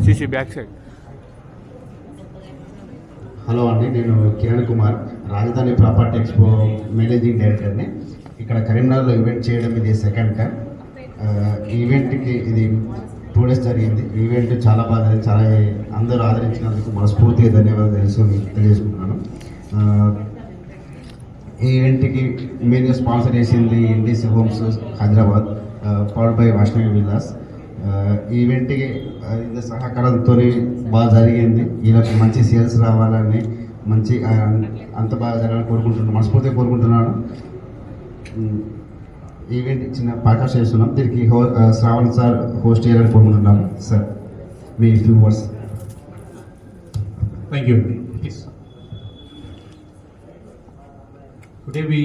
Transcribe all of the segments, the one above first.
CC back side. Hello అండి, నేను కిరణ్ కుమార్, రాజధాని ప్రాపర్టీ ఎక్స్పో మేనేజింగ్ డైరెక్టర్ని. ఇక్కడ కరీంనగర్లో ఈవెంట్ చేయడం ఇది సెకండ్ టైం. ఈవెంట్కి ఇది 2 days జరిగింది. ఈవెంట్ చాలా బాగా జరిగింది. చాలా అందరూ ఆదరించినందుకు మనస్ఫూర్తిగా ధన్యవాదాలు తెలియజేసుకుంటున్నాను. ఈ ఈవెంట్కి మెయిన్గా స్పాన్సర్ చేసింది ఇండిస్ హోమ్స్ హైదరాబాద్, పవర్డ్ బై వైష్ణవి విలాస్. ఈవెంట్కి సహకారంతో బాగా జరిగింది. వీళ్ళకి మంచి సేల్స్ రావాలని, మంచి అంత బాగా జరగాలని కోరుకుంటున్నాను, మనస్ఫూర్తిగా కోరుకుంటున్నాను. ఈవెంట్ చిన్న పాడ్కాస్ట్ చేస్తున్నాం. దీనికి శ్రావణ్ సార్ హోస్ట్ చేయాలని కోరుకుంటున్నాను. Sir me few words. Thank you. Yes. Today we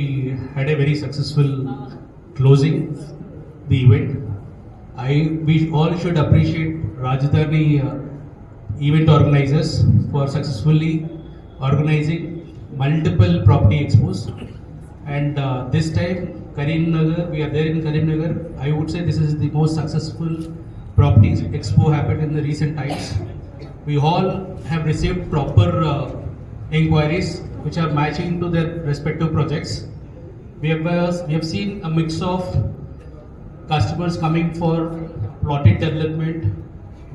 had a very successful closing the event. We all should appreciate Rajdhani event organizers for successfully organizing multiple property expos. And this time Karimnagar, we are there in Karimnagar. I would say this is the most successful property expo happened in the recent times. We all have received proper inquiries which are matching to their respective projects. We have seen a mix of customers coming for plotted development,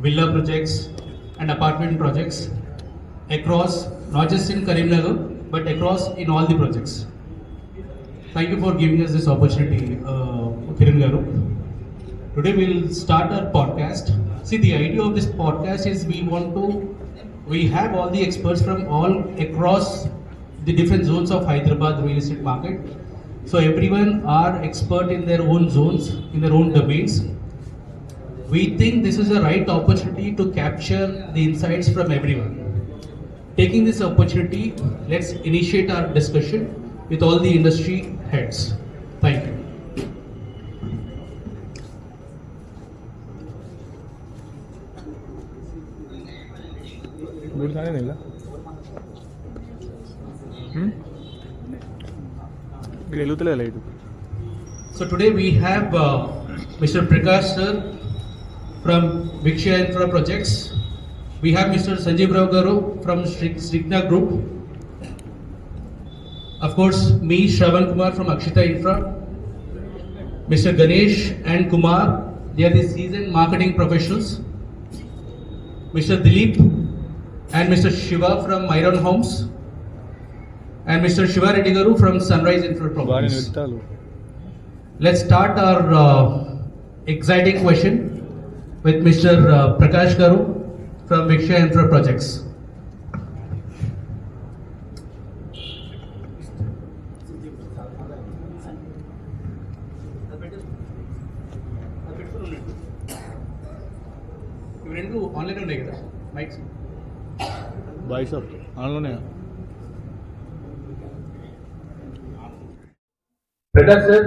villa projects and apartment projects across, not just in Karimnagar but across in all the projects. Thank you for giving us this opportunity, Kiran Garu. Today we'll start our podcast. See, the idea of this podcast is we have all the experts from all across the different zones of Hyderabad real estate market. So everyone are expert in their own zones, in their own domains. We think this is a right opportunity to capture the insights from everyone. Taking this opportunity, let's initiate our discussion with all the industry heads. Thank you. So today we have Mr. Prakash sir from Viksha Infra Projects. We have Mr. Sanjeev Rao Garu from Strigna Group. Of course, me, Shravan Kumar from Akshita Infra. Mr. Ganesh and Kumar, they are the seasoned marketing professionals. Mr. Dilip and Mr. Shiva from Myron Homes. And Mr. Shiva Reddy Garu from Sunrise Infra Properties. Let's start our exciting question with Mr. Prakash Garu from Viksha Infra Projects. రెండు online ఉన్నాయి కదా mics voice ఆన్లోనే. Prakash sir,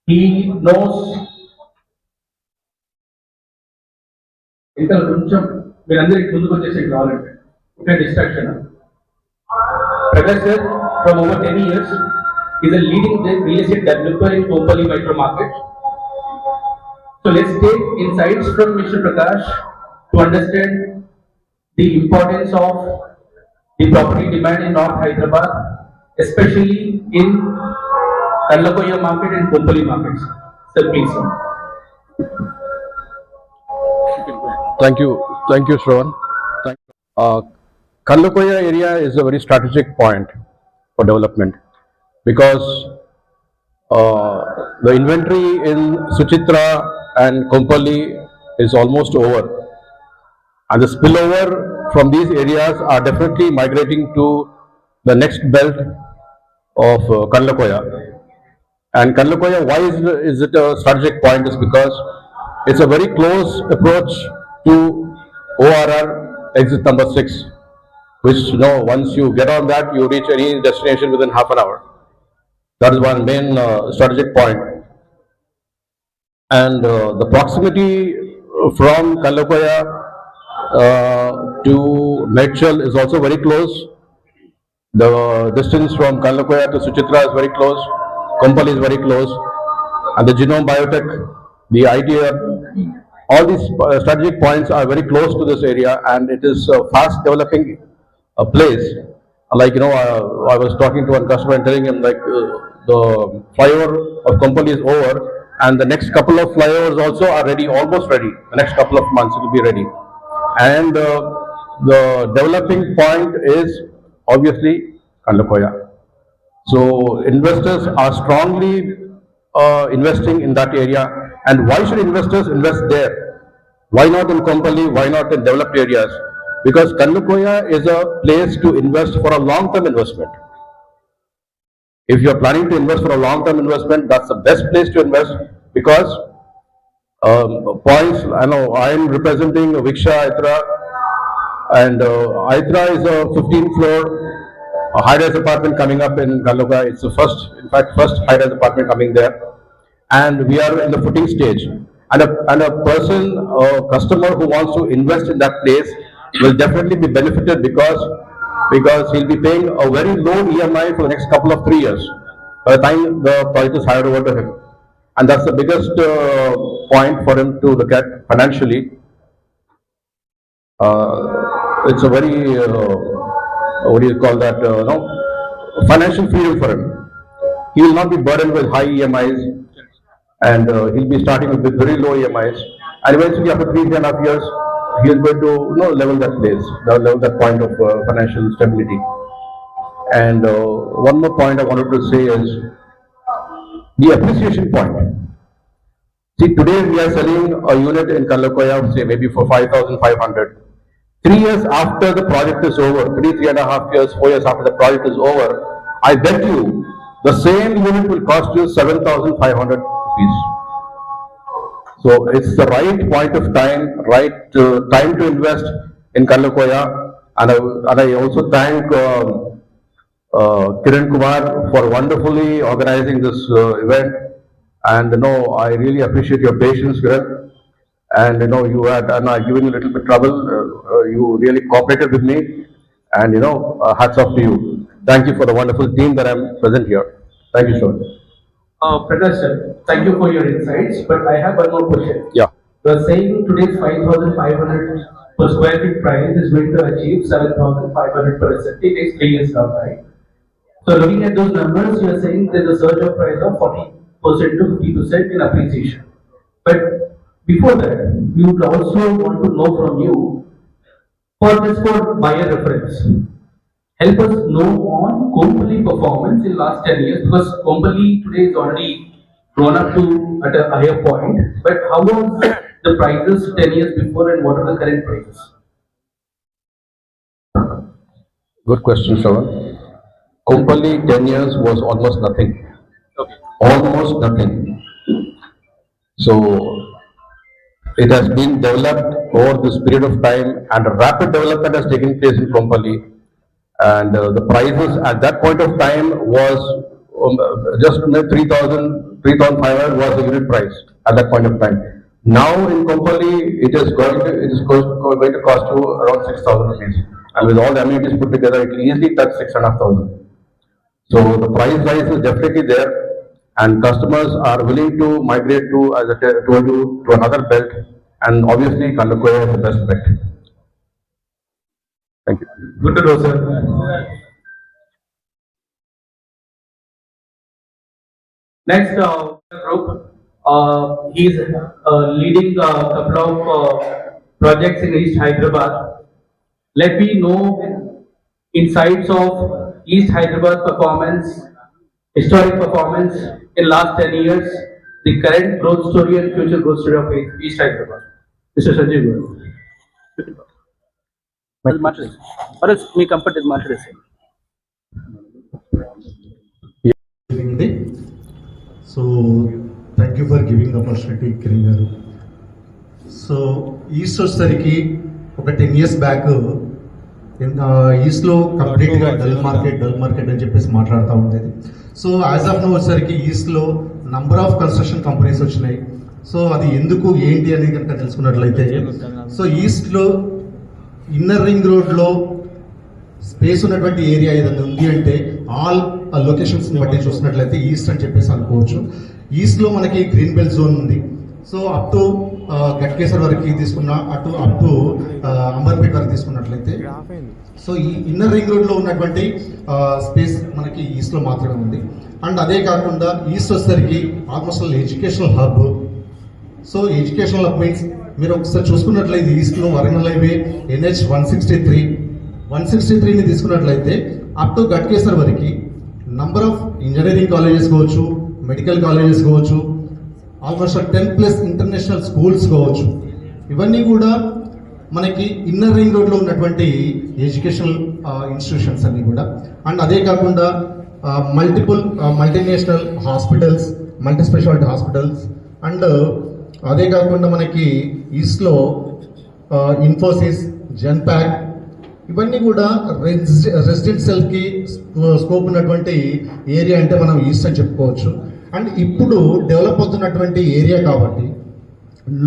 he knows ఇంకా కొంచెం మీరందరూ ముందుకు వచ్చేసి కావాలంటే ఒక distraction. Prakash sir, from over 10 years, is a leading real estate developer in Kompally micro market. So let's take insights from Mr. Prakash to understand the importance of the property demand in North Hyderabad, especially in Kallakoya market and Kompally markets. Sir, please. Sir. Thank you, Shravan. Kallakoya area is a very strategic point for development because the inventory in Suchitra and Kompally is almost over, and the spillover from these areas are definitely migrating to the next belt of Kallakoya. And Kallakoya, why is it a strategic point? Is because it's a very close approach to ORR exit number 6, which once you get on that, you reach any destination within half an hour. That is one main strategic point. And the proximity from Kallakoya to Medchal is also very close. The distance from Kallakoya to Suchitra is very close. Kompally is very close. And the Genome Biotech, the idea all these strategic points are very close to this area, and it is a fast developing place. Like, I was talking to one customer and telling him, like, the flyover of Kompally is over, and the next couple of flyovers also are ready, almost ready. The next couple of months it will be ready. And the developing point is obviously Kandakoya. So investors are strongly investing in that area. And why should investors invest there? Why not in Kompally? Why not in developed areas? Because Kandakoya is a place to invest for a long-term investment. If you are planning to invest for a long-term investment, that's the best place to invest, because points, I know I am representing Viksha Aitra, and Aitra is a 15th floor high-rise apartment coming up in Kandakoya. It's the first high-rise apartment coming there, and we are in the footing stage. And a person, a customer who wants to invest in that place will definitely be benefited, because he'll be paying a very low EMI for the next couple of 3 years by the time the project is handed over to him. And that's the biggest point for him to look at financially. It's a very, what do you call that, financial freedom for him. He will not be burdened with high EMIs, and he'll be starting with very low EMIs. And eventually, after 3.5 years, he is going to level that place, level that point of financial stability. And one more point I wanted to say is the appreciation point. See, today we are selling a unit in Kandakoya, say maybe for 5,500. 3 years after the project is over, 3.5 years, 4 years after the project is over, I bet you the same unit will cost you 7,500 rupees. So it's the right point of time, right time to invest in Kandakoya. And I also thank Kiran Kumar for wonderfully organizing this event. And I really appreciate your patience, Kiran. And you had given you a little bit trouble. You really cooperated with me, and hats off to you. Thank you for the wonderful team that I'm present here. Thank you so much. Prakash sir, thank you for your insights, but I have one more question. Yeah. You are saying today's 5,500 per square feet price is going to achieve 7,500 per asset. It takes 3 years down, right? So looking at those numbers, you are saying there's a surge of price of 40% to 50% in appreciation. But before that, we would also want to know from you, for buyer reference, help us know on Kompally performance in last 10 years, because Kompally today is already grown up to at a higher point. But how was the prices 10 years before, and what are the current prices? Good question, Shravan. Kompally 10 years was almost nothing. Okay. Almost nothing. So it has been developed over this period of time, and a rapid development has taken place in Kompally. And the prices at that point of time was just 3,000, 3,500 was the unit price at that point of time. Now in Kompally, it is going to cost you around 6,000 rupees. And with all the amenities put together, it will easily touch 6,500. So the price rise is definitely there, and customers are willing to migrate to, as I told you, to another belt, and obviously Kandakoya is the best bet. Thank you. Good to know, sir. Next group, he is leading a couple of projects in East Hyderabad. Let me know insights of East Hyderabad performance, historic performance in last 10 years, the current growth story and future growth story of East Hyderabad. Mr. Sanjeev Guru. Or else me comfort is matter. So thank you for giving the opportunity, Kiran garu. So East వచ్చేసరికి ఒక 10 years back east లో complete గా dull market అని చెప్పేసి మాట్లాడుతూ ఉండేది. So as of no వచ్చేసరికి east లో నంబర్ ఆఫ్ కన్స్ట్రక్షన్ కంపెనీస్ వచ్చినాయి. సో అది ఎందుకు ఏంటి అనేది కనుక తెలుసుకున్నట్లయితే, సో ఈస్ట్ లో ఇన్నర్ రింగ్ రోడ్ లో స్పేస్ ఉన్నటువంటి ఏరియా ఏదైనా ఉంది అంటే ఆల్ లొకేషన్స్ బట్టి చూసినట్లయితే ఈస్ట్ అని చెప్పేసి అనుకోవచ్చు. ఈస్ట్ లో మనకి గ్రీన్ బెల్ట్ జోన్ ఉంది. సో అప్ టు గట్కేసర్ వరకు తీసుకున్నా అటు అప్ టు అంబర్పేట వరకు తీసుకున్నట్లయితే సో ఈ ఇన్నర్ రింగ్ రోడ్లో ఉన్నటువంటి స్పేస్ మనకి ఈస్ట్లో మాత్రమే ఉంది. అండ్ అదే కాకుండా ఈస్ట్ వచ్చేసరికి almost educational hub. So educational hub means మీరు ఒకసారి చూసుకున్నట్లయితే ఈస్ట్లో వరంగల్ హైవే NH 163ని తీసుకున్నట్లయితే అప్ టు గట్కేసర్ వరకు నంబర్ ఆఫ్ ఇంజనీరింగ్ కాలేజెస్ కావచ్చు, మెడికల్ కాలేజెస్ కావచ్చు, ఆల్మోస్ట్ 10+ ఇంటర్నేషనల్ స్కూల్స్ కావచ్చు, ఇవన్నీ కూడా మనకి ఇన్నర్ రింగ్ రోడ్లో ఉన్నటువంటి ఎడ్యుకేషనల్ ఇన్స్టిట్యూషన్స్ అన్నీ కూడా. అండ్ అదే కాకుండా multinational hospitals, multi speciality hospitals, and అదే కాకుండా మనకి ఈస్ట్లో ఇన్ఫోసిస్, జెన్పాక్, ఇవన్నీ కూడా రెసిడెన్షియల్కి స్కోప్ ఉన్నటువంటి ఏరియా అంటే మనం ఈస్ట్ అని చెప్పుకోవచ్చు. అండ్ ఇప్పుడు డెవలప్ అవుతున్నటువంటి ఏరియా కాబట్టి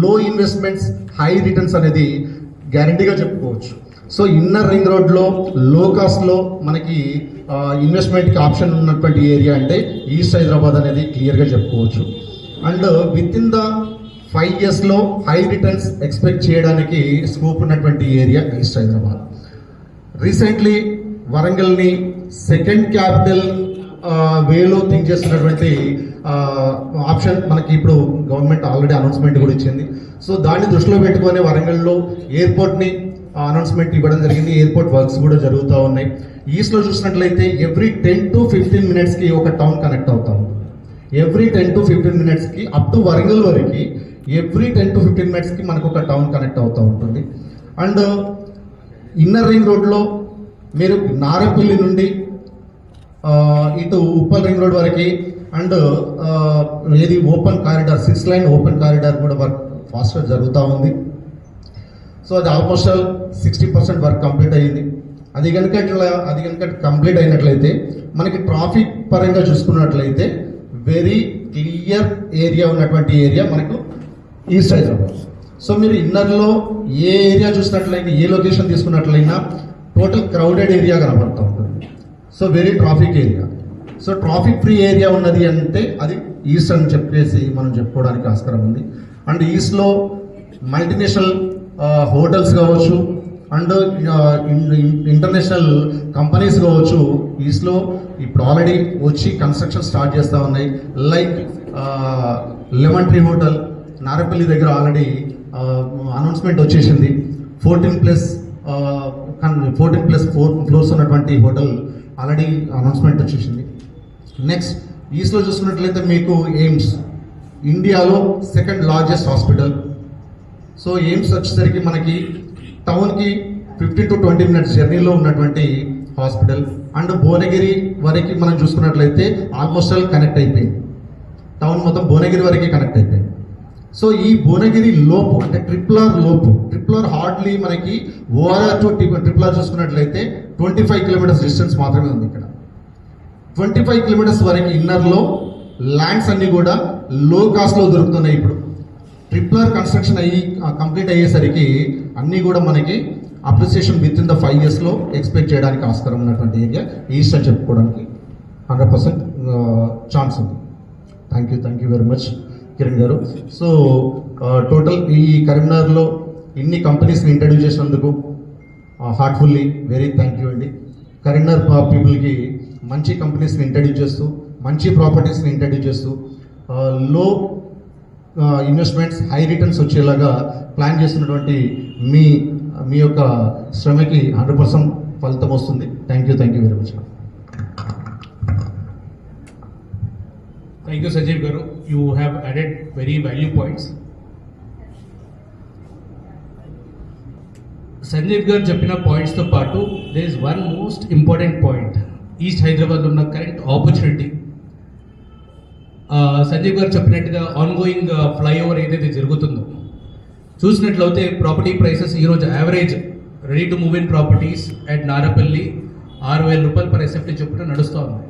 లో ఇన్వెస్ట్మెంట్స్ హై రిటర్న్స్ అనేది గ్యారంటీగా చెప్పుకోవచ్చు. సో ఇన్నర్ రింగ్ రోడ్లో లో కాస్ట్లో మనకి ఇన్వెస్ట్మెంట్కి ఆప్షన్ ఉన్నటువంటి ఏరియా అంటే ఈస్ట్ హైదరాబాద్ అనేది క్లియర్గా చెప్పుకోవచ్చు. అండ్ విత్ ఇన్ ద 5 yearsలో హై రిటర్న్స్ ఎక్స్పెక్ట్ చేయడానికి స్కోప్ ఉన్నటువంటి ఏరియా ఈస్ట్ హైదరాబాద్. రీసెంట్లీ వరంగల్ని సెకండ్ క్యాపిటల్ వేలో థింక్ చేస్తున్నటువంటి ఆప్షన్ మనకి ఇప్పుడు గవర్నమెంట్ ఆల్రెడీ అనౌన్స్మెంట్ కూడా ఇచ్చింది. సో దాన్ని దృష్టిలో పెట్టుకొని వరంగల్లో ఎయిర్పోర్ట్ని అనౌన్స్మెంట్ ఇవ్వడం జరిగింది. ఎయిర్పోర్ట్ వర్క్స్ కూడా జరుగుతూ ఉన్నాయి. ఈస్ట్లో చూసినట్లయితే ఎవ్రీ 10 to 15 minutesకి ఒక టౌన్ కనెక్ట్ అవుతా ఉంది. ఎవ్రీ 10 to 15 minutesకి అప్ టు వరంగల్ వరకు ఎవ్రీ 10 to 15 minutesకి మనకు ఒక టౌన్ కనెక్ట్ అవుతూ ఉంటుంది. అండ్ ఇన్నర్ రింగ్ రోడ్లో మీరు నారపల్లి నుండి ఇటు ఉప్పల్ రింగ్ రోడ్ వరకు అండ్ ఏది open corridor 6 lane open corridor కూడా వర్క్ ఫాస్ట్గా జరుగుతూ ఉంది. సో అది ఆల్మోస్ట్ 60% వర్క్ కంప్లీట్ అయ్యింది. అది కనుక కంప్లీట్ అయినట్లయితే మనకి ట్రాఫిక్ పరంగా చూసుకున్నట్లయితే వెరీ క్లియర్ ఏరియా ఉన్నటువంటి ఏరియా మనకు ఈస్ట్ హైదరాబాద్. సో మీరు ఇన్నర్లో ఏ ఏరియా చూసినట్లయినా, ఏ లొకేషన్ తీసుకున్నట్లయినా టోటల్ క్రౌడెడ్ ఏరియా కనబడుతూ ఉంటుంది. So very traffic area. So traffic free area ఉన్నది అంటే అది ఈస్ట్ అని చెప్పేసి మనం చెప్పుకోవడానికి ఆస్కారం ఉంది. అండ్ ఈస్ట్లో మల్టీనేషనల్ హోటల్స్ కావచ్చు అండ్ ఇంటర్నేషనల్ కంపెనీస్ కావచ్చు ఈస్ట్లో ఇప్పుడు ఆల్రెడీ వచ్చి కన్స్ట్రక్షన్ స్టార్ట్ చేస్తూ ఉన్నాయి. Like lemon tree hotel Narapally దగ్గర ఆల్రెడీ అనౌన్స్మెంట్ వచ్చేసింది. 14+4 floors ఉన్నటువంటి హోటల్ ఆల్రెడీ అనౌన్స్మెంట్ వచ్చేసింది. నెక్స్ట్ ఈస్ట్లో చూసుకున్నట్లయితే మీకు ఎయిమ్స్ ఇండియాలో second largest hospital. So AIIMS వచ్చేసరికి మనకి టౌన్కి 15 to 20 minutes జర్నీలో ఉన్నటువంటి హాస్పిటల్. అండ్ భువనగిరి వరకు మనం చూసుకున్నట్లయితే ఆల్మోస్ట్ కనెక్ట్ అయిపోయింది. టౌన్ మొత్తం భువనగిరి వరకు కనెక్ట్ అయిపోయింది. సో ఈ భువనగిరి లోపు అంటే ట్రిపుల్ ఆర్ హార్డ్లీ మనకి ORR టు ట్రిపుల్ ఆర్ చూసుకున్నట్లయితే 25 kilometers డిస్టెన్స్ మాత్రమే ఉంది. ఇక్కడ 25 kilometers వరకు ఇన్నర్లో ల్యాండ్స్ అన్నీ కూడా లో కాస్ట్లో దొరుకుతున్నాయి. ఇప్పుడు ట్రిపుల్ ఆర్ కన్స్ట్రక్షన్ కంప్లీట్ అయ్యేసరికి అన్నీ కూడా మనకి అప్రిసియేషన్ విత్ ఇన్ ద 5 yearsలో ఎక్స్పెక్ట్ చేయడానికి ఆస్కారం ఉన్నటువంటి ఏరియా ఈస్ట్ అని చెప్పుకోవడానికి 100% ఛాన్స్ ఉంది. Thank you very much Kiran గారు. సో టోటల్ ఈ కరీంనగర్లో ఇన్ని కంపెనీస్ని ఇంట్రడ్యూస్ చేసినందుకు హార్ట్ఫుల్లీ వెరీ థ్యాంక్ యూ అండి. కరీంనగర్ పీపుల్కి మంచి కంపెనీస్ని ఇంట్రడ్యూస్ చేస్తూ, మంచి ప్రాపర్టీస్ని ఇంట్రడ్యూస్ చేస్తూ, లో ఇన్వెస్ట్మెంట్స్ హై రిటర్న్స్ వచ్చేలాగా ప్లాన్ చేస్తున్నటువంటి మీ యొక్క శ్రమకి 100% ఫలితం వస్తుంది. Thank you very much. Thank you, Sanjeev Garu. You have added very value points. Sanjeev garu చెప్పిన పాయింట్స్తో పాటు there is one most important point, east Hyderabad ఉన్న కరెంట్ ఆపర్చునిటీ. సంజీవ్ గారు చెప్పినట్టుగా ఆన్గోయింగ్ ఫ్లైఓవర్ ఏదైతే జరుగుతుందో చూసినట్లయితే ప్రాపర్టీ ప్రైసెస్ ఈరోజు average ready to move in properties at Narapally 6,000 రూపాయలు పర్ SFT చొప్పున నడుస్తూ ఉంది.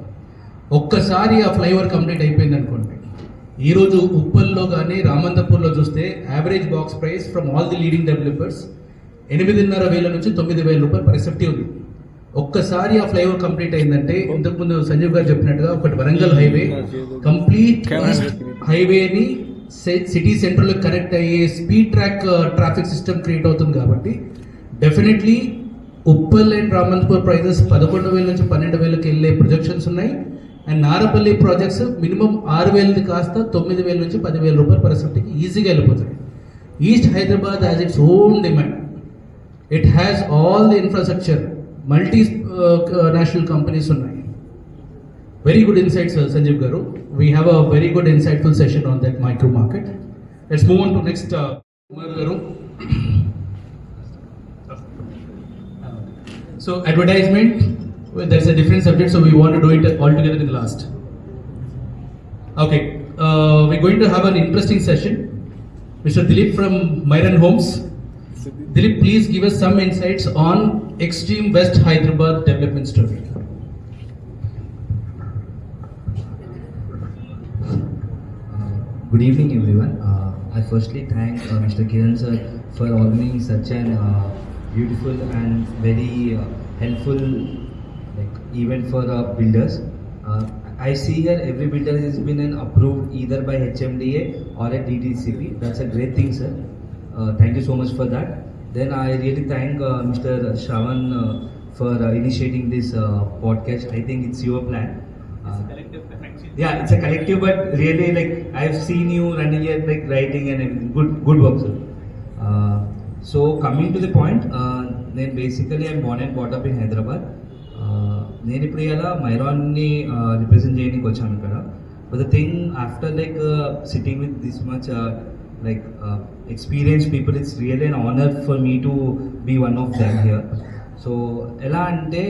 ఒక్కసారి ఆ ఫ్లైఓవర్ కంప్లీట్ అయిపోయింది అనుకోండి, ఈరోజు ఉప్పల్లో కానీ రామంతపూర్లో చూస్తే average box price from all the leading developers 8,500 నుంచి 9,000 రూపాయలు పర్ SFT ఉంది. ఒక్కసారి ఆ ఫ్లైఓవర్ కంప్లీట్ అయిందంటే, ఇంతకుముందు సంజీవ్ గారు చెప్పినట్టుగా ఒకటి వరంగల్ హైవే కంప్లీట్ హైవేని సిటీ సెంటర్లో కనెక్ట్ అయ్యే స్పీడ్ ట్రాఫిక్ సిస్టమ్ క్రియేట్ అవుతుంది కాబట్టి definitely Uppal and Ramanthapur prices 11,000 నుంచి 12,000కి వెళ్ళే ప్రొజెక్షన్స్ ఉన్నాయి. అండ్ నారపల్లి ప్రాజెక్ట్స్ మినిమం 6,000 కాస్త 9,000 నుంచి 10,000 రూపాయల పరిస్థితికి ఈజీగా వెళ్ళిపోతాయి. East Hyderabad has its own demand. It has all the infrastructure, multi national companies ఉన్నాయి. Very good insights, Sanjeev Garu. We have a very good insightful session on that micro market. Let's move on to next. Kumar Garu. So advertisement, well, there's a different subject, so we want to do it all together in the last. Okay, we're going to have an interesting session. Mr. Dilip from Myron Homes. Dilip, please give us some insights on Extreme West Hyderabad development story. Good evening, everyone. I firstly thank Mr. Kiran sir for organizing such an beautiful and very helpful event for builders. I see here every builder has been approved either by HMDA or a DDCP. That's a great thing, sir. Thank you so much for that. Then I really thank Mr. Shravan for initiating this podcast. I think it's your plan. Yeah, it's a collective, but really, I've seen you running here, writing and everything. Good work, sir. So coming to the point, then basically I'm born and brought up in Hyderabad. నేను ఇప్పుడు ఇలా మైరాన్ని represent చేయడానికి వచ్చాను ఇక్కడ. But the thing after sitting with this much experience people, it's really an honour for me to be one of them here. So ఎలా అంటే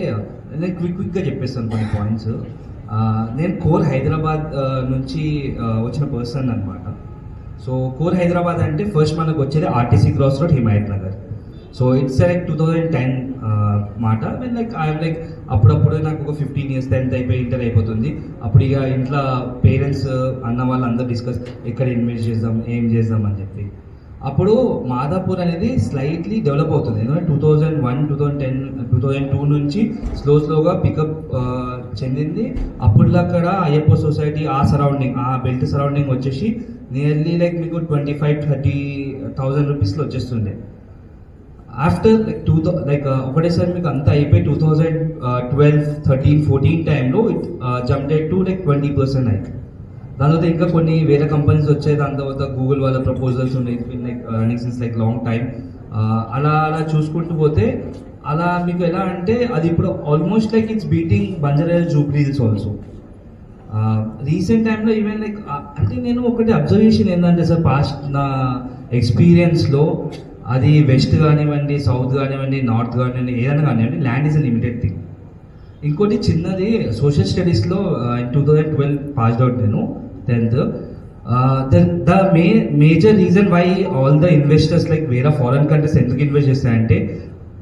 క్విక్గా చెప్పేస్తాను కొన్ని పాయింట్స్. నేను కోర్ హైదరాబాద్ నుంచి వచ్చిన పర్సన్ అనమాట. సో కోర్ హైదరాబాద్ అంటే ఫస్ట్ మనకు వచ్చేది RTC cross road, Himayat Nagar. So it's 2010 మాట. ఐఎమ్ అప్పుడప్పుడు నాకు ఒక 15 years 10th అయిపోయి ఇంటర్ అయిపోతుంది. అప్పుడు ఇక ఇంట్లో పేరెంట్స్ అన్న వాళ్ళు అందరూ డిస్కస్ ఎక్కడ ఇన్వెస్ట్ చేద్దాం, ఏం చేద్దాం అని చెప్పి. అప్పుడు మాదాపూర్ అనేది స్లైట్లీ డెవలప్ అవుతుంది. ఎందుకంటే 2001, 2010, 2002 నుంచి స్లోగా పికప్ చెందింది. అప్పుడు అక్కడ అయ్యప్ప సొసైటీ ఆ సరౌండింగ్, ఆ బెల్ట్ సరౌండింగ్ వచ్చేసి నియర్లీ మీకు 25,000-30,000 రూపీస్లో వచ్చేస్తుండే. ఆఫ్టర్ ఒకటేసారి మీకు అంతా అయిపోయి 2012, 13, 14 టైంలో ఇట్ జంప్డ్ టు 20% హైక్. దాని తర్వాత ఇంకా కొన్ని వేరే కంపెనీస్ వచ్చాయి. దాని తర్వాత గూగుల్ వాళ్ళ ప్రపోజల్స్ ఉన్నాయి, రన్నింగ్ సిన్స్ లాంగ్ టైం. అలా చూసుకుంటూ పోతే అలా మీకు ఎలా అంటే అది ఇప్పుడు almost it's beating Banjara Jubilees also. Recent టైంలో ఈవెన్ అంటే నేను ఒకటి అబ్జర్వేషన్ ఏంటంటే సార్, పాస్ట్ నా ఎక్స్పీరియన్స్లో అది వెస్ట్ కానివ్వండి, సౌత్ కానివ్వండి, నార్త్ కానివ్వండి, ఏదైనా కానివ్వండి, land is a limited thing. ఇంకోటి చిన్నది, సోషల్ స్టడీస్లో 2012 పాస్డ్ అవుట్ నేను 10th. The major reason why all the investors వేరే ఫారెన్ కంట్రీస్ ఎందుకు ఇన్వెస్ట్ చేస్తారంటే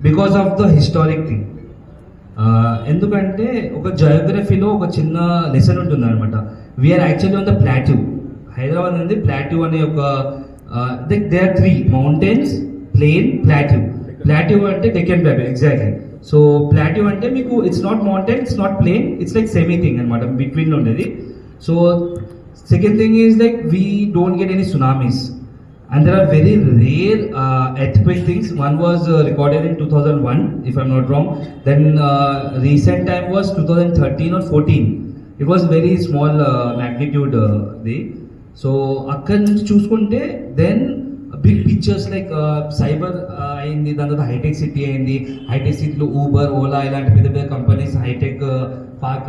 because of the historic thing. ఎందుకంటే ఒక జియోగ్రఫీలో ఒక చిన్న లెసన్ ఉంటుంది అనమాట. We are actually on the plateau. Hyderabad అనేది ప్లాట్యూ అనే ఒక there are 3 mountains, plain, plateau. Plateau అంటే Deccan plateau exactly. So plateau అంటే మీకు it's not mountain, it's not plain, it's semi thing అనమాట, బిట్వీన్లో ఉండేది. So second thing is we don't get any tsunamis and there are very rare earthquake things. One was recorded in 2001 if I'm not wrong. Then recent time was 2013 or 14. It was very small magnitude so akkad nunchi chusukunte then big pictures cyber ayindi, dan tarvata high tech city ayindi. High tech city lo Uber, Ola ilanti pedda companies high tech park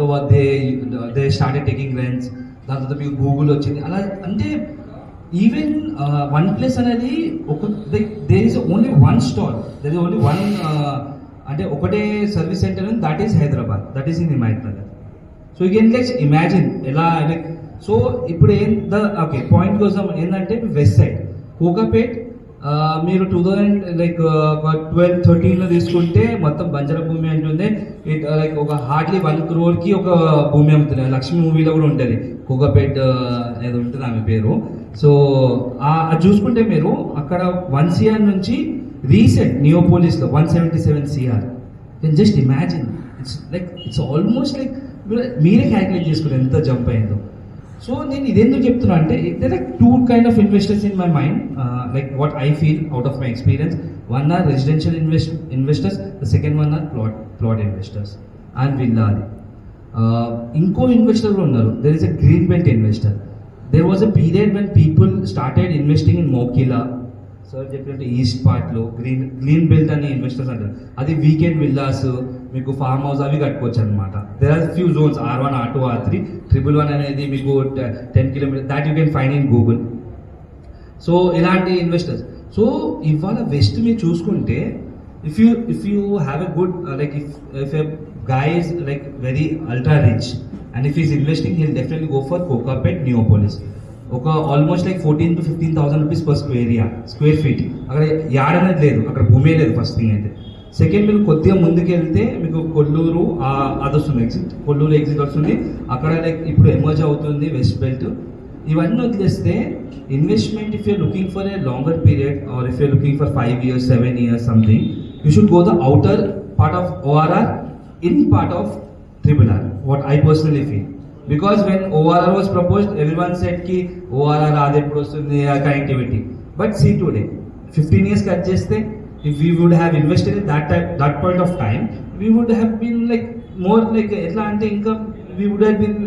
they started taking rents. Dan tarvata meeku Google ochindi. Ala ante even one place అనేది ఒక there is only one store, there is only one అంటే ఒకటే service centre ఉంది, that is Hyderabad, that is in Himayat Nagar. So you can imagine ఎలా. So ఇప్పుడు okay point కోసం ఏంటంటే west side Kokapet మీరు 2012-13లో తీసుకుంటే మొత్తం బంజారా భూమి అంటుంది. ఒక హార్డ్లీ 1 crore ఒక భూమి అమ్ముతుంది. లక్ష్మీ మూవీలో కూడా ఉంటుంది కోకాపేట్ ఏదో ఉంటుంది ఆమె పేరు. సో అది చూసుకుంటే మీరు అక్కడ 1 CR నుంచి రీసెంట్ నియోపోలిస్లో 177 CR. Can just imagine. It's almost మీరే క్యాల్కులేట్ చేసుకుని ఎంత జంప్ అయిందో. సో నేను ఇదెందుకు చెప్తున్నా అంటే two kind of investors in my mind, like what I feel out of my experience. One are residential investors, the second one are plot investors and villa. Inko investor unnaru. There is a green belt investor. There was a period when people started investing in Mokila. Sir చెప్పినట్టు east పార్ట్లో green belt అనే investors అంటారు. అది weekend villas, మీకు farm house అవి కట్టుకోవచ్చు అనమాట. There are few Jones R1, R2, R3. 111 అనేది మీకు 10 kilometre that you can find in Google. So ఇలాంటి ఇన్వెస్టర్స్. సో ఇవాళ వెస్ట్ మీరు చూసుకుంటే if you have a good like if a guy is like very ultra rich and if he's investing he'll definitely go for Kokapet, Neopolis. ఒక almost like 14,000 to 15,000 rupees per square feet. అక్కడ yard అనేది లేదు, అక్కడ భూమే లేదు first thing అయితే. Second మీరు కొద్దిగా ముందుకు వెళ్తే మీకు కొల్లూరు అది వస్తుంది, కొల్లూరు ఎగ్జిట్ వస్తుంది. అక్కడ లైక్ ఇప్పుడు ఎమర్జ్ అవుతుంది వెస్ట్ బెల్ట్. ఇవన్నీ వదిలేస్తే investment if you're looking for a longer period are if you're looking for 5 years, 7 years something, you should go the outer part of ORR in part of RRR, what I personally feel. Because when ORR was proposed, everyone said ki ORR aade eppudu ostundi connectivity. But see today, 15 years cut cheste, if we would have invested in that point of time, we would have been like more like etla ante inka we would have been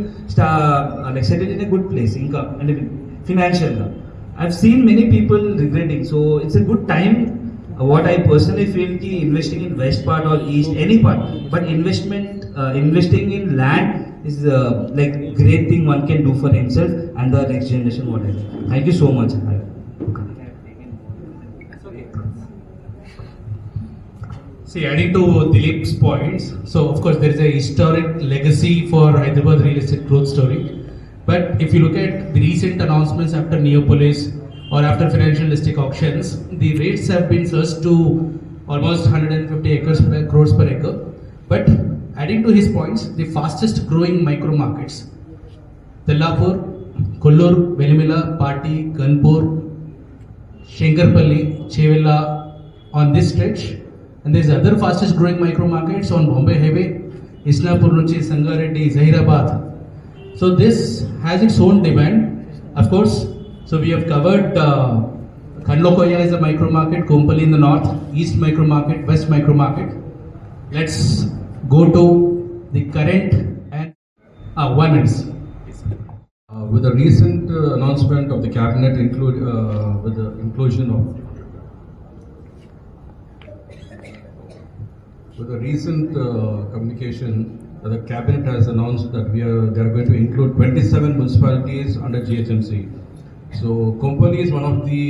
like settled in a good place inka and financial ga. I've seen many people regretting, so it's a good time. What I personally feel ki investing in west part or east, any part, but investing in land is like great thing one can do for himself and the next generation, whatever. Thank you so much. See, adding to Dilip's points, so of course there is a historic legacy for Hyderabad real estate growth story. But if you look at the recent announcements after Neopolis or after financial district auctions, the rates have been surged to almost 150 crores per acre. But adding to his points, the fastest growing micro markets, Tellapur, Kollur, Velimila, Patti, Kanpur, Shenkarpalli, Chevilla on this stretch, and there is other fastest growing micro markets on Bombay Highway, Islapur Nunchi, Sangareddy, Zahirabad. So this has its own demand, of course. So we have covered Kanlokoya is a micro market, Kompally in the north, east micro market, west micro market. Let's go to the current and 1 minute. With the recent announcement of the cabinet with the inclusion of with the recent communication, the cabinet has announced that they are going to include 27 municipalities under GHMC. So Kompally is one of the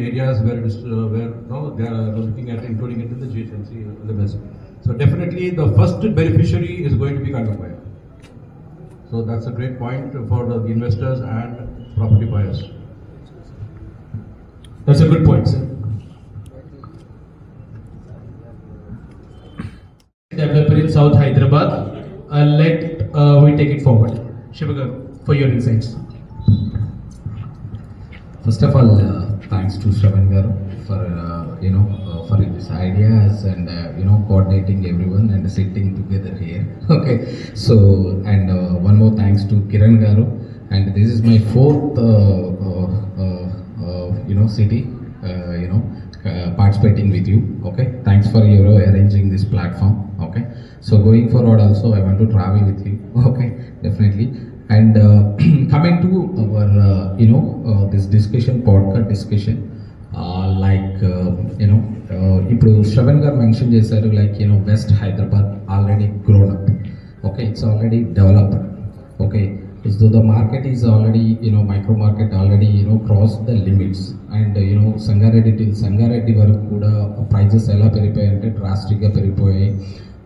areas where they are looking at including it in the GHMC limits. So definitely the first beneficiary is going to be Kanlokoya. So that's a great point for the investors and property buyers. That's a good point, sir. Developer in South Hyderabad. Let we take it forward. Shivagar, for your insights. First of all, thanks to Shravan Garu for for his ideas and coordinating everyone and sitting together here. Okay, so and one more thanks to Kiran Garu, and this is my fourth city participating with you. Okay, thanks for your arranging this platform. Okay, so going forward also I want to travel with you. Okay, definitely. And coming to our this podcast discussion, ఇప్పుడు శ్రవణ్ గారు mention చేశారు west Hyderabad already grown up. Okay, it's already developed. Okay, so the market is already micro market already cross the limits. And Sangareddy వరకు కూడా prices ఎలా పెరిగిపోయాయి అంటే డ్రాస్టిక్గా పెరిగిపోయాయి.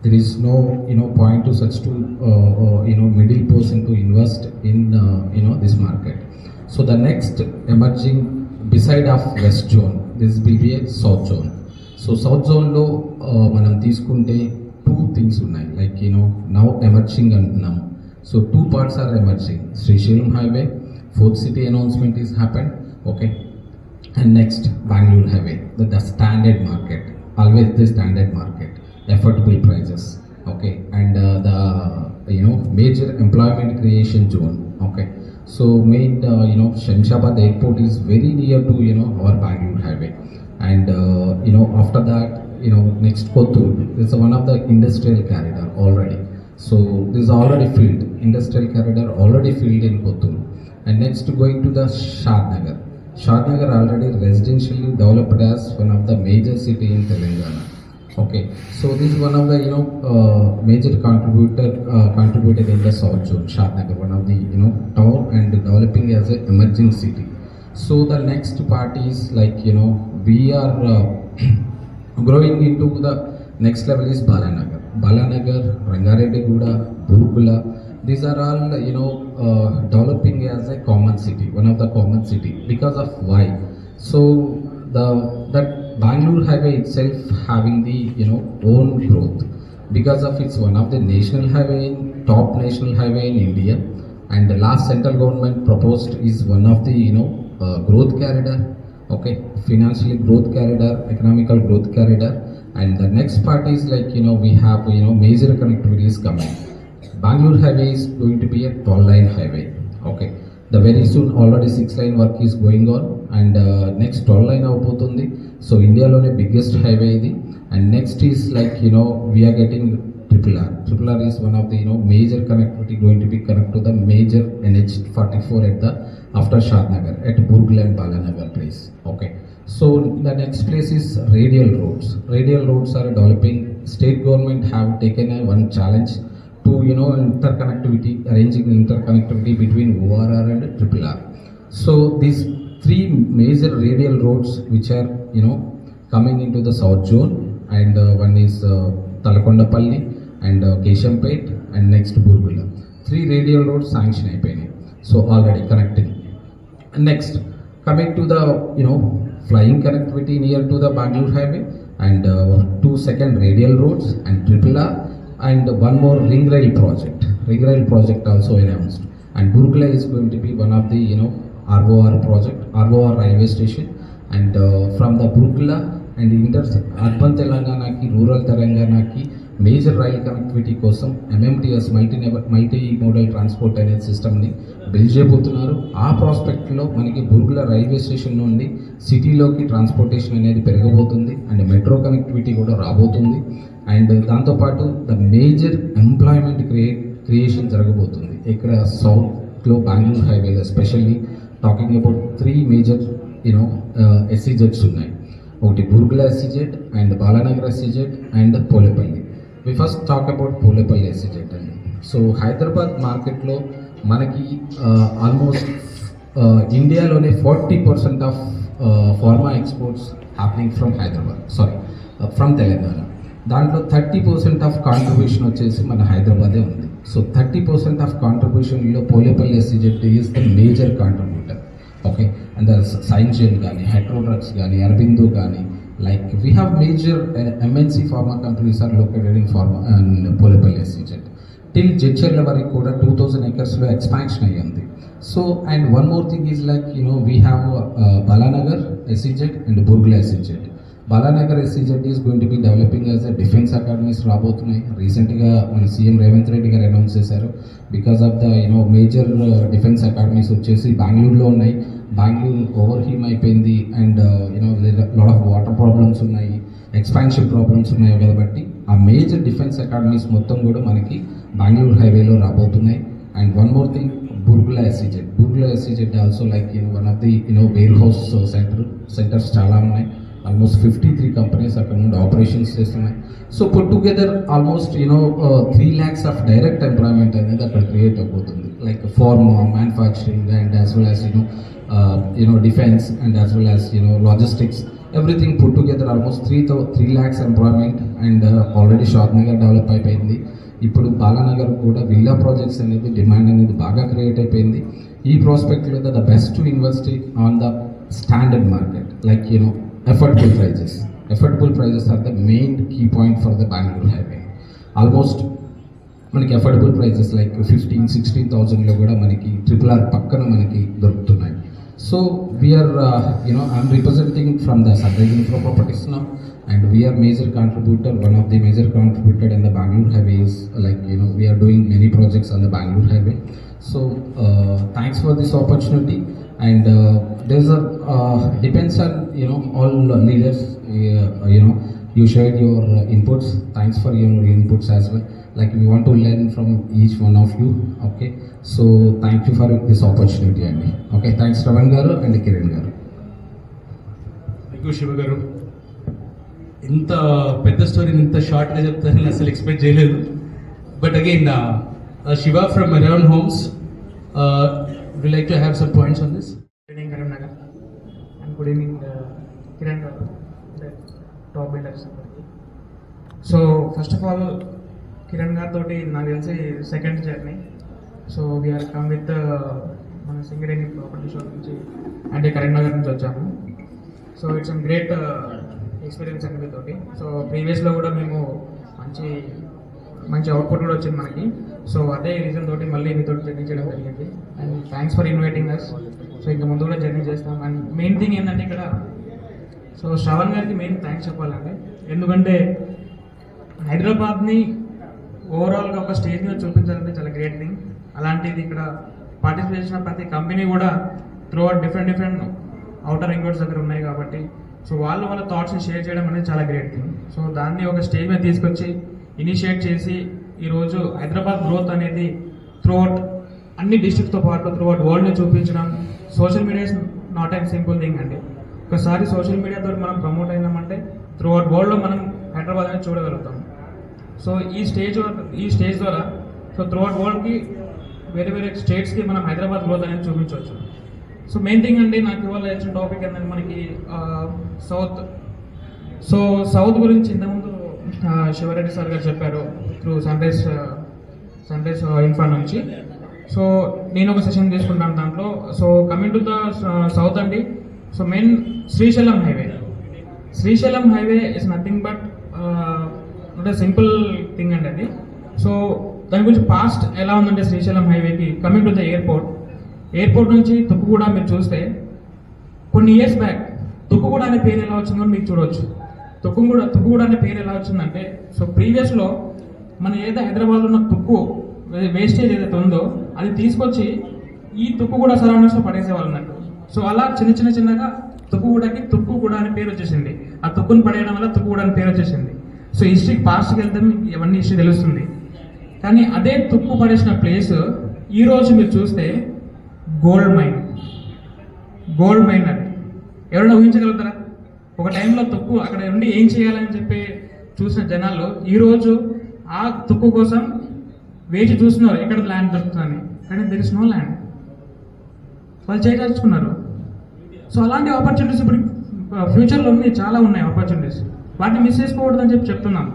There is no point to such to middle person to invest in this market. So the next emerging beside of west zone, this will be a south zone. So south zone lo manam తీసుకుంటే two things ఉన్నాయి, now emerging antunnam. So two parts are emerging. Srisailam highway, fourth city announcement is happened. Okay, and next Bangalore highway, the standard market, always the standard market, affordable prices. Okay, and the major employment creation zone. Okay, So made Shamshabad airport is very near to our Bangalore highway, and after that next Kothur is one of the industrial corridor already. So this is already filled, industrial corridor already filled in Kothur, and next going to the Shadnagar. Shadnagar already residentially developed as one of the major city in Telangana. Okay, so this is one of the major contributed in the South Zone. Shadnagar, one of the town and developing as an emerging city. So the next part is like we are growing into the next level is Balanagar. Balanagar, Rangareddyguda, Burgula. These are all developing as a common city, one of the common city. Because of why? So that Bangalore highway itself having the own growth, because of it's one of the national highway, top national highway in India, and the last central government proposed is one of the growth corridor. Okay, financially growth corridor, economical growth corridor, and the next part is like we have major connectivities coming. Bangalore highway is going to be a 12-line highway. Okay, the very soon already 6-line work is going on, and next 12-line avbotundi. So India lone biggest highway idi, and next is like we are getting RRR. RRR is one of the major connectivity going to be connect to the major NH44 at the after Shadnagar at Burgla and Balanagar place. Okay, so the next place is radial roads. Radial roads are developing. State government have taken one challenge to interconnectivity, arranging interconnectivity between ORR and RRR. So these 3 major radial roads which are coming into the South Zone, and one is Talakondapalli and Keshampet, and next Burgula. 3 radial roads sanction అయిపోయినాయి. So already connecting. And next coming to the flying connectivity near to the Bangalore highway, and 2 second radial roads and RRR, and one more ring rail project also announced. And Burgla is going to be one of the ROR project, ROR railway station, and from the Burgla and urban Telangana ki rural Telangana ki major rail connectivity kosam MMTS multi-modal transport అనేది system ని build చేయబోతున్నారు. ఆ prospect లో మనకి Burgula railway station నుండి సిటీలోకి transportation అనేది పెరగబోతుంది, and metro connectivity కూడా రాబోతుంది, అండ్ దాంతోపాటు ద మేజర్ ఎంప్లాయ్మెంట్ క్రియేషన్ జరగబోతుంది ఇక్కడ సౌత్లో బెంగళూరు హైవేలో. ఎస్పెషల్లీ టాకింగ్ అబౌట్ 3 మేజర్ ఎస్సీజెడ్స్ ఉన్నాయి. ఒకటి Burgula SEZ, and Balanagar SEZ, and Polepalli. We first talk about Polepalli SEZ అండి. సో హైదరాబాద్ మార్కెట్లో మనకి ఆల్మోస్ట్ ఇండియాలోనే 40% of pharma exports happening from Hyderabad, from Telangana. దాంట్లో 30% ఆఫ్ కాంట్రిబ్యూషన్ వచ్చేసి మన హైదరాబాదే ఉంది. సో 30% ఆఫ్ కాంట్రిబ్యూషన్లో Polepalli SEZ is the major contributor. Okay, and Syngene కానీ, హెట్రోడ్రగ్స్ కానీ, అరబిందో కానీ, like we have major MNC pharma companies are located in Polepalli SEZ. Till Jedcherla వరకు కూడా 2000 acres-లో expansion అయ్యింది. So and one more thing is like we have Balanagar SEZ and Burgla SEZ. Balanagar SEZ is going to be developing as a defense academies రాబోతున్నాయి. రీసెంట్గా మన CM Revanth Reddy గారు announce చేశారు. Because of the major defence academies వచ్చేసి బెంగళూరులో ఉన్నాయి. Bengaluru over him అయిపోయింది, and lot of water problems ఉన్నాయి, ఎక్స్పాన్షన్ ప్రాబ్లమ్స్ ఉన్నాయి కాబట్టి ఆ మేజర్ డిఫెన్స్ అకాడమీస్ మొత్తం కూడా మనకి బెంగళూరు హైవేలో రాబోతున్నాయి. And one more thing, Burgla SEZ also like one of the where house centres చాలా ఉన్నాయి. ఆల్మోస్ట్ 53 కంపెనీస్ అక్కడ నుండి ఆపరేషన్స్ చేస్తున్నాయి. So put together almost 3 lakhs of direct employment అనేది అక్కడ క్రియేట్ అయిపోతుంది, like pharma, manufacturing, and as well as defence, and as well as logistics, everything put together almost 3 lakhs employment. And already Shadnagar develop అయిపోయింది. ఇప్పుడు బాలానగర్ కూడా villa projects అనేది demand అనేది బాగా create అయిపోయింది. ఈ ప్రాస్పెక్ట్లో the best to invest on the standard market, like affordable prices are the main key point for the Bangalore highway. Almost మనకి అఫోర్డబుల్ ప్రైజెస్ లైక్ 15,000-16,000లో కూడా మనకి RRR పక్కన మనకి దొరుకుతున్నాయి. So we are I'm representing from the Sunrise Infra Properties now, and we are major contributor, one of the major contributor in the Bangalore highway is like we are doing many projects on the Bangalore highway. So thanks for this opportunity. And there's a depends on all leaders. You shared your inputs. Thanks for your inputs as well. Like we want to learn from each one of you. Okay. So thank you for this opportunity, Andy. Okay. Thanks, Ravan garu and Kiran garu. Thank you Shiva గారు. ఇంత పెద్ద స్టోరీని ఇంత షార్ట్గా చెప్తారని అసలు expect చేయలేదు. But again Shiva from around homes would like to have some points on this. Good evening, Karimnagar, and good evening, Kiran garu, the top builders. So first of all, Kiran garu toti నాకు తెలిసి second journey. So we are come with మన Singareni property show నుంచి అంటే కరీంనగర్ నుంచి వచ్చాము. So it's an great experience అండి మీతోటి. So ప్రీవియస్లో కూడా మేము మంచి అవుట్పుట్ కూడా వచ్చింది మనకి. సో అదే రీజన్ తోటి మళ్ళీ మీతో జర్నీ చేయడం జరిగింది. And thanks for inviting us. So ఇంకా ముందు కూడా జర్నీ చేస్తాం. అండ్ మెయిన్ థింగ్ ఏంటంటే ఇక్కడ సో శ్రవణ్ గారికి మెయిన్ థ్యాంక్స్ చెప్పాలండి. ఎందుకంటే హైదరాబాద్ని ఓవరాల్గా ఒక స్టేజ్ మీద చూపించాలంటే చాలా గ్రేట్ థింగ్. అలాంటిది ఇక్కడ పార్టిసిపేట్ చేసిన ప్రతి కంపెనీ కూడా through out different outer ring దగ్గర ఉన్నాయి కాబట్టి సో వాళ్ళ థాట్స్ని షేర్ చేయడం అనేది చాలా గ్రేట్ థింగ్. సో దాన్ని ఒక స్టేజ్ మీద తీసుకొచ్చి ఇనిషియేట్ చేసి ఈరోజు హైదరాబాద్ గ్రోత్ అనేది త్రూ అవుట్ అన్ని డిస్ట్రిక్ట్తో పాటు త్రూ అవుట్ వరల్డ్ని చూపించడం. Social media is not an simple thing అండి. ఒకసారి సోషల్ మీడియాతో మనం ప్రమోట్ అయినామంటే త్రూ అవుట్ వరల్డ్లో మనం హైదరాబాద్ అనేది చూడగలుగుతాం. సో ఈ స్టేజ్ ద్వారా సో త్రూ అవుట్ వరల్డ్కి వేరే స్టేట్స్కి మనం హైదరాబాద్ గ్రోత్ అనేది చూపించవచ్చు. సో మెయిన్ థింగ్ అండి నాకు ఇవాళ వచ్చిన టాపిక్ ఏంటంటే మనకి సౌత్ గురించి ఇంతకుముందు శివరెడ్డి సార్ గారు చెప్పారు త్రూ సన్ రైజ్ ఇన్ఫా నుంచి. సో నేను ఒక సెషన్ తీసుకుంటాను దాంట్లో. So coming to the south అండి. So main Srisailam highway is nothing but not a simple thing అండి అది. సో దాని గురించి పాస్ట్ ఎలా ఉందంటే శ్రీశైలం హైవేకి కమింగ్ టు ద ఎయిర్పోర్ట్ నుంచి తుక్కుగూడ మీరు చూస్తే కొన్ని ఇయర్స్ బ్యాక్ తుక్కుగూడ అనే పేరు ఎలా వచ్చిందో మీకు చూడవచ్చు. తుక్కుగూడ అనే పేరు ఎలా వచ్చిందంటే సో ప్రీవియస్లో మన ఏదైతే హైదరాబాద్లో ఉన్న వేస్టేజ్ ఏదైతే ఉందో అది తీసుకొచ్చి ఈ తుక్కుగూడ సరౌండింగ్స్లో పడేసేవాళ్ళు అన్నట్టు. సో అలా చిన్నగా తుక్కుగూడ అనే పేరు వచ్చేసింది. ఆ తుక్కుని పడేయడం వల్ల తుక్కుగూడ అనే పేరు వచ్చేసింది. సో హిస్టరీకి పాస్ట్కి వెళ్తే ఇవన్నీ హిస్టరీ తెలుస్తుంది. కానీ అదే తుక్కు పడేసిన ప్లేస్ ఈరోజు మీరు చూస్తే గోల్డ్ మైన్ అది ఎవరైనా ఊహించగలుగుతారా? ఒక టైంలో తుక్కు అక్కడ ఉండి ఏం చేయాలని చెప్పి చూసిన జనాలు ఈరోజు ఆ తుక్కు కోసం వేచి చూస్తున్నారు ఎక్కడ ల్యాండ్ దొరుకుతుందని. కానీ దెర్ ఇస్ నో ల్యాండ్. వాళ్ళు చేయదలుచుకున్నారు. సో అలాంటి ఆపర్చునిటీస్ ఇప్పుడు ఫ్యూచర్లో చాలా ఉన్నాయి ఆపర్చునిటీస్. వాటిని మిస్ చేసుకోకూడదని చెప్తున్నాం.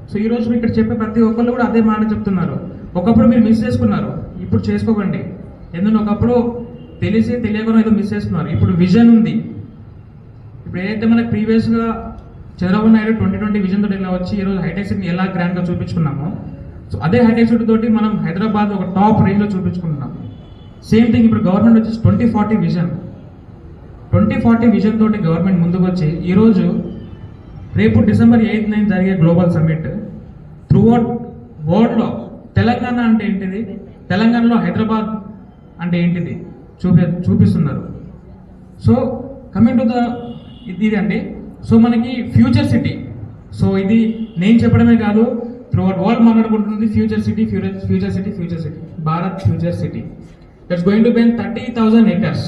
సో ఈరోజు ఇక్కడ చెప్పే ప్రతి ఒక్కళ్ళు కూడా అదే మాట చెప్తున్నారు. ఒకప్పుడు మీరు మిస్ చేసుకున్నారు, ఇప్పుడు చేసుకోకండి. ఎందుకంటే ఒకప్పుడు తెలియకుండా ఏదో మిస్ చేసుకున్నారు. ఇప్పుడు విజన్ ఉంది. ఇప్పుడు ఏదైతే మనకు ప్రీవియస్గా చంద్రబాబు నాయుడు 2020 విజన్ తోటి ఇలా వచ్చి ఈరోజు హైటెక్ సిటీని ఎలా గ్రాండ్గా చూపించుకున్నామో సో అదే హైటెక్ సిటీ తోటి మనం హైదరాబాద్ ఒక టాప్ రేంజ్లో చూపించుకుంటున్నాం. సేమ్ థింగ్ ఇప్పుడు గవర్నమెంట్ వచ్చేసి 2040 విజన్ తోటి గవర్నమెంట్ ముందుకు వచ్చి ఈరోజు రేపు December 8, 9 జరిగే గ్లోబల్ సమ్మిట్ త్రూ అవుట్ వరల్డ్లో తెలంగాణ అంటే ఏంటిది, తెలంగాణలో హైదరాబాద్ అంటే ఏంటిది చూపిస్తున్నారు. సో కమింగ్ టు ద ఇది అండి. సో మనకి ఫ్యూచర్ సిటీ. సో ఇది నేను చెప్పడమే కాదు, త్రూ అవుట్ వరల్డ్ మాట్లాడుకుంటున్నది future city. Bharat future city that's going to been 30,000 acres.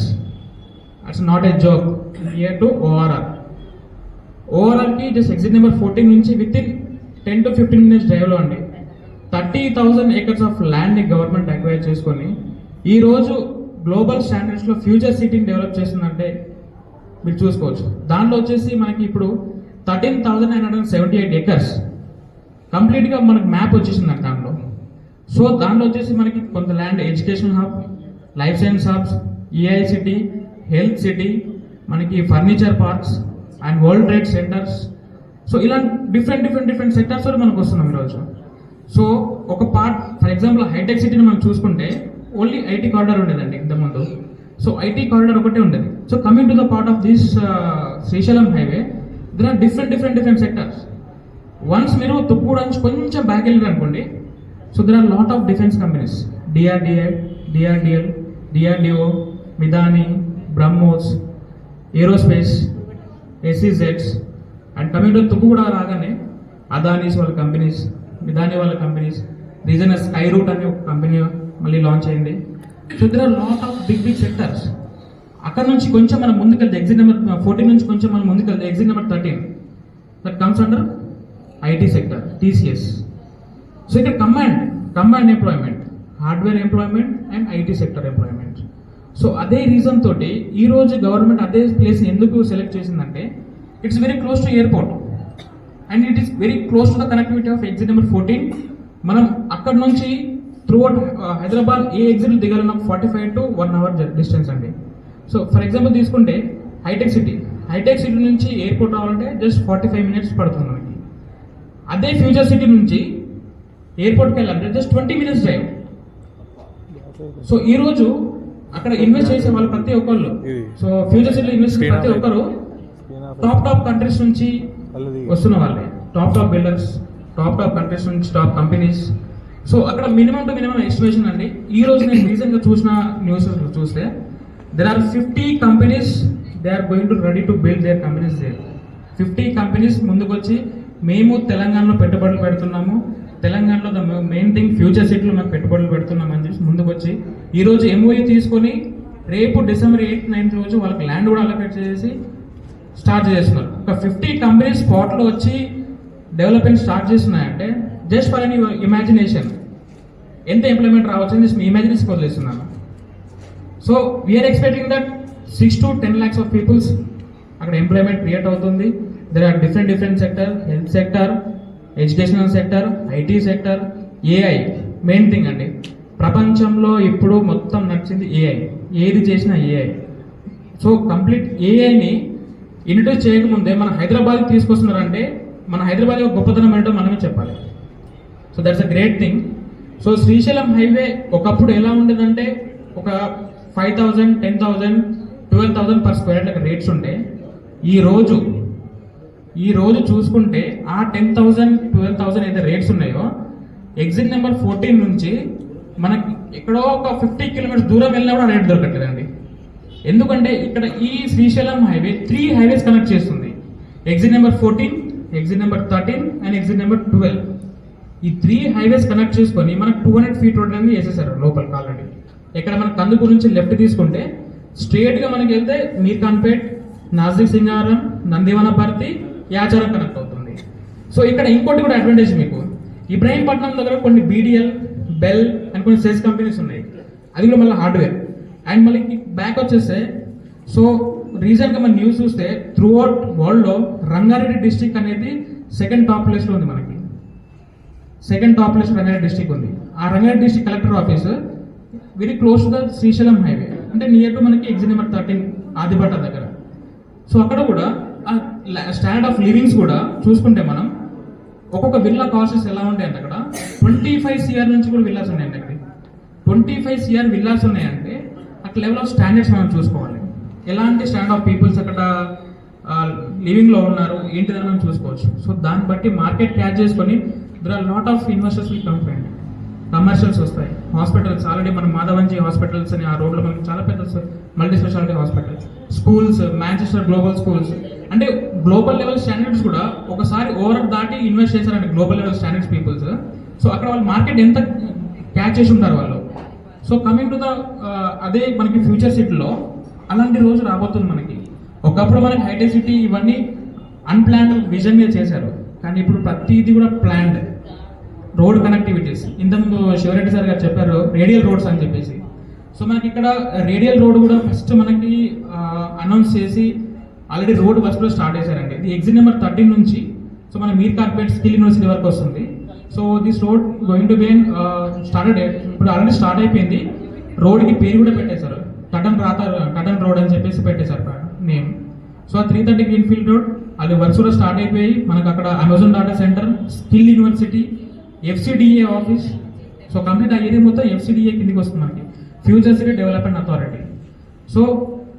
It's not a joke. Near to ఓవరాల్కి జస్ట్ ఎగ్జిట్ నెంబర్ 14 నుంచి విత్ ఇన్ 10 to 15 minutes డ్రైవ్లో అండి 30,000 acres ఆఫ్ ల్యాండ్ని గవర్నమెంట్ అక్వైర్ చేసుకొని ఈరోజు గ్లోబల్ స్టాండర్డ్స్లో ఫ్యూచర్ సిటీని develop చేస్తుందంటే మీరు చూసుకోవచ్చు. దాంట్లో వచ్చేసి మనకి ఇప్పుడు 13,978 acres కంప్లీట్గా మనకు మ్యాప్ వచ్చేసిందండి దాంట్లో. సో దాంట్లో వచ్చేసి మనకి కొంత land education hub, life science hubs, EI city, health city, మనకి furniture parks and world trade centres. So ఇలా డిఫరెంట్ సెక్టర్స్ మనకు వస్తున్నాం ఈరోజు. సో ఒక పార్ట్ ఫర్ ఎగ్జాంపుల్ హైటెక్ సిటీని మనం చూసుకుంటే ఓన్లీ IT కారిడార్ ఉండేదండి ఇంతకుముందు. సో IT కారిడార్ ఒకటే ఉండేది. So coming to the part of this Srisailam highway there are different sectors. Once మీరు తుక్కుగూడ నుంచి కొంచెం బ్యాక్ వెళ్ళారు అనుకోండి, so there are lot of defence companies, DRDA, DRDO, Midhani, BrahMos, aerospace, ఎస్సీజెడ్స్ and coming to Tukkuguda రాగానే అదానీస్ వాళ్ళ కంపెనీస్, మిదాని వాళ్ళ కంపెనీస్, రీజనల్ స్కై రూట్ అనే ఒక కంపెనీ మళ్ళీ లాంచ్ అయింది. So there are lot of big sectors. అక్కడ నుంచి కొంచెం మనం ముందుకెళ్తే ఎగ్జిట్ నెంబర్ 14 నుంచి కొంచెం మనం ముందుకెళ్తే exit number 13 that comes under IT sector, TCS. So ఇక్కడ combined employment, hardware employment and IT sector employment. So అదే రీజన్ తోటి ఈరోజు గవర్నమెంట్ అదే ప్లేస్ ఎందుకు సెలెక్ట్ చేసిందంటే it's very close to airport and it is very close to the connectivity of exit number 14. మనం అక్కడ నుంచి త్రూఅవుట్ హైదరాబాద్ ఏ ఎగ్జిట్ దిగాలన్నా 45 to 1 hour డిస్టెన్స్ అండి. సో ఫర్ ఎగ్జాంపుల్ తీసుకుంటే హైటెక్ సిటీ నుంచి ఎయిర్పోర్ట్ రావాలంటే జస్ట్ 45 minutes పడుతుంది మనకి. అదే ఫ్యూచర్ సిటీ నుంచి ఎయిర్పోర్ట్కి వెళ్ళాలంటే జస్ట్ 20 minutes డ్రైవ్. సో ఈరోజు అక్కడ ఇన్వెస్ట్ చేసే వాళ్ళు ప్రతి ఒక్కళ్ళు, సో ఫ్యూచర్ సిటీలో ఇన్వెస్ట్ చేసే ప్రతి ఒక్కరు టాప్ కంట్రీస్ నుంచి వస్తున్న వాళ్ళే, టాప్ బిల్డర్స్, టాప్ కంట్రీస్ నుంచి టాప్ కంపెనీస్. సో అక్కడ మినిమం టు మినిమం ఎస్టిమేషన్ అండి. ఈ రోజు నేను రీసెంట్గా చూసిన న్యూస్ చూస్తే there are 50 companies they are going to ready to build their companies there. 50 companies ముందుకు వచ్చి మేము తెలంగాణలో పెట్టుబడులు పెడుతున్నాము, తెలంగాణలో ద మెయిన్ థింగ్ ఫ్యూచర్ సిటీలో మేము పెట్టుబడులు పెడుతున్నాం అని చెప్పి ముందుకు వచ్చి ఈరోజు ఎంఓయూ తీసుకొని రేపు December 8th 9th రోజు వాళ్ళకి ల్యాండ్ కూడా అలొకేట్ చేసి స్టార్ట్ చేస్తున్నారు. ఒక 50 కంపెనీస్ స్పాట్లో వచ్చి డెవలప్మెంట్ స్టార్ట్ చేస్తున్నాయంటే జస్ట్ ఫర్ ఎనీ ఇమాజినేషన్ ఎంత ఎంప్లాయ్మెంట్ రావచ్చు జస్ట్ మీ ఇమాజినేషన్ వదిలేస్తున్నాను. So we are expecting that 6 to 10 lakhs of people అక్కడ ఎంప్లాయ్మెంట్ క్రియేట్ అవుతుంది. There are different sector, health sector, educational sector, IT sector, AI main thing అండి. ప్రపంచంలో ఇప్పుడు మొత్తం నడిచింది ఏఐ, ఏది చేసినా ఏఐ. సో కంప్లీట్ ఏఐని ఇంట్రడ్యూస్ చేయకముందే మన హైదరాబాద్కి తీసుకొస్తున్నారంటే మన హైదరాబాద్ యొక్క గొప్పతనం ఏంటో మనమే చెప్పాలి. So that's a great thing. So Srisailam highway ఒకప్పుడు ఎలా ఉండేదంటే ఒక 5,000, 10,000, 12,000 per square like రేట్స్ ఉంటే ఈ రోజు చూసుకుంటే ఆ 10,000, 12,000 అయితే రేట్స్ ఉన్నాయో ఎగ్జిట్ నెంబర్ 14 నుంచి మనకి ఎక్కడో ఒక 50 kilometers దూరం వెళ్ళినా కూడా రేట్ దొరకట్లేదండి. ఎందుకంటే ఇక్కడ ఈ శ్రీశైలం హైవే 3 highways కనెక్ట్ చేస్తుంది. Exit number 14, exit number 13 and exit number 12. ఈ 3 highways కనెక్ట్ చేసుకొని మనకు 200 feet రోడ్ అనేది వేసేసారు లోపలికి ఆల్రెడీ. ఇక్కడ మన కందుకూరు నుంచి లెఫ్ట్ తీసుకుంటే స్ట్రేట్గా మనకి వెళ్తే మీర్ఖాన్పేట్, నాసిక్ సింగారం, నందివనపర్తి, యాచారం కనెక్ట్ అవుతుంది. సో ఇక్కడ ఇంకోటి కూడా అడ్వాంటేజ్ మీకు, ఇబ్రాహీంపట్నం దగ్గర కొన్ని BDL, బెల్ అండ్ కొన్ని సెల్స్ కంపెనీస్ ఉన్నాయి, అది కూడా మళ్ళీ హార్డ్వేర్. అండ్ మళ్ళీ బ్యాక్ వచ్చేస్తే సో రీసెంట్గా మన న్యూస్ చూస్తే త్రూఅవుట్ వరల్డ్లో రంగారెడ్డి డిస్ట్రిక్ట్ అనేది సెకండ్ టాప్ ప్లేస్లో ఉంది. మనకి second top place Rangareddy district ఉంది. ఆ Rangareddy district collector office very close to the Srisailam highway, అంటే నియర్ టు మనకి ఎగ్జిట్ నెంబర్ 13 ఆదిపట్ట దగ్గర. సో అక్కడ కూడా స్టాండర్డ్ ఆఫ్ లివింగ్స్ కూడా చూసుకుంటే మనం ఒక్కొక్క విల్లా కాస్ట్స్ ఎలా ఉంటాయంటే అక్కడ 25 CR నుంచి కూడా విల్లాస్ ఉన్నాయండి. అక్కడ 25 CR విల్లాస్ ఉన్నాయంటే అక్కడ లెవెల్ ఆఫ్ స్టాండర్డ్స్ మనం చూసుకోవాలి. ఎలాంటి స్టాండర్డ్ ఆఫ్ పీపుల్స్ అక్కడ లివింగ్లో ఉన్నారు ఏంటిదని మనం చూసుకోవచ్చు. సో దాన్ని బట్టి మార్కెట్ క్యాచ్ చేసుకొని there are lot of investors will come friend. Commercials వస్తాయి, హాస్పిటల్స్ ఆల్రెడీ మనం మాధవంజీ హాస్పిటల్స్ అని ఆ రోడ్లో మనకి చాలా పెద్ద multi speciality hospitals, schools, Manchester global schools, అంటే గ్లోబల్ లెవెల్ స్టాండర్డ్స్ కూడా ఒకసారి ఓవర్ దాటి ఇన్వెస్ట్ చేశారంటే global level standards peoples. So అక్కడ వాళ్ళు మార్కెట్ ఎంత క్యాచ్ చేసి ఉంటారు వాళ్ళు. సో కమింగ్ టు ద అదే మనకి ఫ్యూచర్ సిటీలో అలాంటి రోజు రాబోతుంది మనకి. ఒకప్పుడు మనకి హైటెక్ సిటీ ఇవన్నీ అన్ప్లాన్డ్ విజన్ మీద చేశారు, కానీ ఇప్పుడు ప్రతిదీ కూడా ప్లాన్డ్. రోడ్ కనెక్టివిటీస్ ఇంతకుముందు శివరెడ్డి సార్ గారు చెప్పారు రేడియల్ రోడ్స్ అని చెప్పేసి. సో మనకి ఇక్కడ రేడియల్ రోడ్ కూడా ఫస్ట్ మనకి అనౌన్స్ చేసి ఆల్రెడీ రోడ్ వర్క్లో స్టార్ట్ చేశారండి. ఇది ఎగ్జిట్ నెంబర్ 13 నుంచి సో మన మీర్ఖాన్పేట్ స్కిల్ యూనివర్సిటీ వరకు వస్తుంది. So this road going to B started, ఇప్పుడు ఆల్రెడీ స్టార్ట్ అయిపోయింది. రోడ్కి పేరు కూడా పెట్టేశారు, టటన్ రోడ్ అని చెప్పేసి పెట్టేశారు నేమ్. సో ఆ 330 గ్రీన్ఫీల్డ్ రోడ్ అది వర్క్స్ కూడా స్టార్ట్ అయిపోయి మనకు అక్కడ Amazon data centre, skill university, FCDA office. So complete ఆ ఏరియా మొత్తం FCDA కిందికి వస్తుంది మనకి, future city development authority. So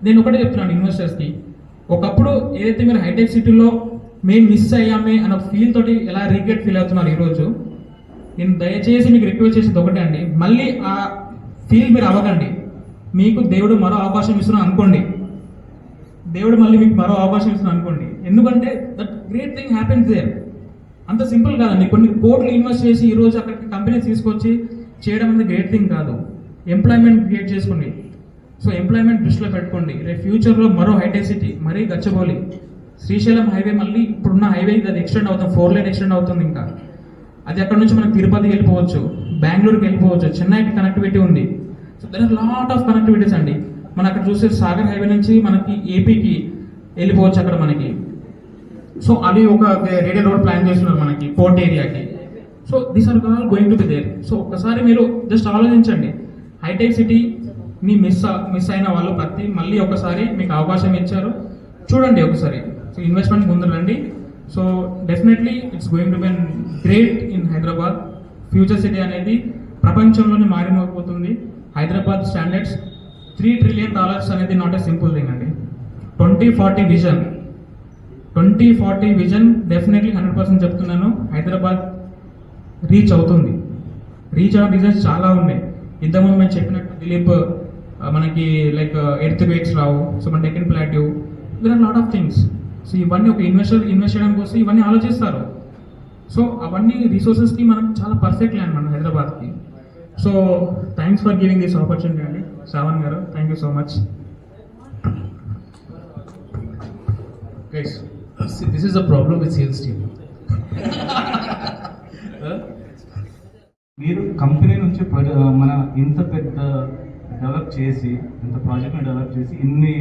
నేను ఒకటే చెప్తున్నాను ఇన్వెస్టర్స్కి, ఒకప్పుడు ఏదైతే మీరు హైటెక్ సిటీలో మేము మిస్ అయ్యామే అన్న ఫీల్ తోటి ఎలా రిగ్రెట్ ఫీల్ అవుతున్నారు ఈరోజు, నేను దయచేసి మీకు రిక్వెస్ట్ చేసేది ఒకటే అండి, మళ్ళీ ఆ ఫీల్ మీరు అవ్వకండి. మీకు దేవుడు మరో అవకాశం ఇస్తున్నాను అనుకోండి, దేవుడు మళ్ళీ మీకు మరో అవకాశం ఇస్తున్నాను అనుకోండి. ఎందుకంటే that great thing happens there. అంత సింపుల్ కాదండి. కొన్ని కోట్లు ఇన్వెస్ట్ చేసి ఈరోజు అక్కడికి కంపెనీ తీసుకొచ్చి చేయడం అనేది గ్రేట్ థింగ్ కాదు. ఎంప్లాయ్మెంట్ క్రియేట్ చేసుకోండి. సో ఎంప్లాయ్మెంట్ దృష్టిలో పెట్టుకోండి. రేపు ఫ్యూచర్లో మరో హైటెక్ సిటీ, మరీ గచ్చబౌలి, శ్రీశైలం హైవే మళ్ళీ ఇప్పుడున్న హైవే అది ఎక్స్టెండ్ అవుతుంది, 4 లేన్ ఎక్స్టెండ్ అవుతుంది. ఇంకా అది అక్కడ నుంచి మనకి తిరుపతికి వెళ్ళిపోవచ్చు, బెంగళూరుకి వెళ్ళిపోవచ్చు, చెన్నైకి కనెక్టివిటీ ఉంది. So there are lot of connectivities అండి. మనం అక్కడ చూసే సాగర్ హైవే నుంచి మనకి ఏపీకి వెళ్ళిపోవచ్చు అక్కడ మనకి. సో అది ఒక రేడియల్ రోడ్ ప్లాన్ చేస్తున్నారు మనకి పోర్ట్ ఏరియాకి. So these are all going to be there. So ఒక్కసారి మీరు జస్ట్ ఆలోచించండి. హైటెక్ సిటీని మిస్ అయిన వాళ్ళు మళ్ళీ ఒకసారి మీకు అవకాశం ఇచ్చారు, చూడండి ఒకసారి. సో ఇన్వెస్ట్మెంట్ ముందు రండి. So definitely it's going to be great in Hyderabad. Future city అనేది ప్రపంచంలోనే మారిపోతుంది. హైదరాబాద్ స్టాండర్డ్స్ $3 trillion అనేది నాట్ ఏ సింపుల్ థింగ్ అండి. 2040 విజన్ డెఫినెట్లీ 100% చెప్తున్నాను, హైదరాబాద్ రీచ్ అవుతుంది. రీచ్ అవే రీజన్స్ చాలా ఉన్నాయి. ఇంతకుముందు మేము చెప్పినట్టు దిలీప్ మనకి లైక్ ఎర్త్ క్వేక్స్ రావు. సో మన Deccan plateau, there are lot of things. So ఇవన్నీ ఒక ఇన్వెస్ట్ చేయడానికి వస్తే ఇవన్నీ ఆలోచిస్తారు. సో అవన్నీ రిసోర్సెస్కి మనం చాలా పర్ఫెక్ట్ ల్యాండ్ మన హైదరాబాద్కి. So thanks for giving this opportunity అండి శ్రావణ్ గారు. Thank you so much. Guys, see, this is the problem with sales team. మీరు కంపెనీ నుంచి మన ఇంత పెద్ద డెవలప్ చేసి, ఇంత ప్రాజెక్ట్ని డెవలప్ చేసి, ఇన్ని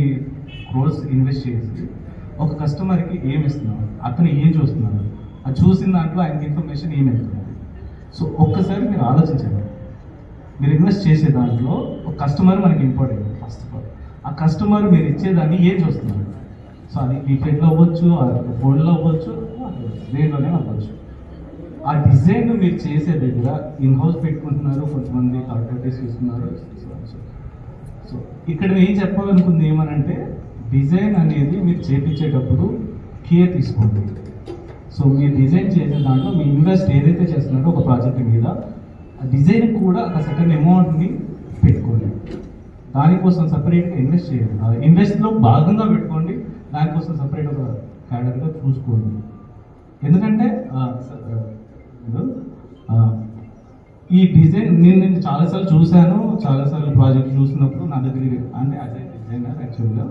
క్రోర్స్ ఇన్వెస్ట్ చేసి ఒక కస్టమర్కి ఏమి ఇస్తున్నారు, అతను ఏం చూస్తున్నారు, అది చూసిన దాంట్లో ఆయనకి ఇన్ఫర్మేషన్ ఏమి వెళ్తున్నారు. సో ఒక్కసారి మీరు ఆలోచించండి. మీరు ఇన్వెస్ట్ చేసే దాంట్లో ఒక కస్టమర్ మనకి ఇంపార్టెంట్. ఫస్ట్ ఆఫ్ ఆల్ ఆ కస్టమర్ మీరు ఇచ్చేదాన్ని ఏం చూస్తున్నారు. సో అది వీకెండ్లో అవ్వచ్చు, ఫోన్లో అవ్వచ్చు, దేంట్లోనే అవ్వచ్చు. ఆ డిజైన్ మీరు చేసే దగ్గర ఇన్ హౌస్ పెట్టుకుంటున్నారు, కొంతమంది కార్పొరేటివ్స్ చూస్తున్నారు. సో ఇక్కడ ఏం చెప్పాలనుకుంది ఏమనంటే, డిజైన్ అనేది మీరు చేపించేటప్పుడు కేర్ తీసుకోండి. సో మీరు డిజైన్ చేసే దాంట్లో మీ ఇన్వెస్ట్ ఏదైతే చేస్తున్నారో ఒక ప్రాజెక్ట్ మీద, ఆ డిజైన్ కూడా ఒక సర్టన్ అమౌంట్ని పెట్టుకోండి. దానికోసం సపరేట్గా ఇన్వెస్ట్ చేయండి. ఇన్వెస్ట్లో భాగంగా పెట్టుకోండి. దానికోసం సపరేట్ ఒక క్యాడర్గా చూసుకోండి. ఎందుకంటే ఈ డిజైన్ నేను చాలాసార్లు చూశాను, చాలాసార్లు ప్రాజెక్ట్ చూసినప్పుడు నా దగ్గర అంటే యాజ్ ఏ డిజైనర్ యాక్చువల్గా.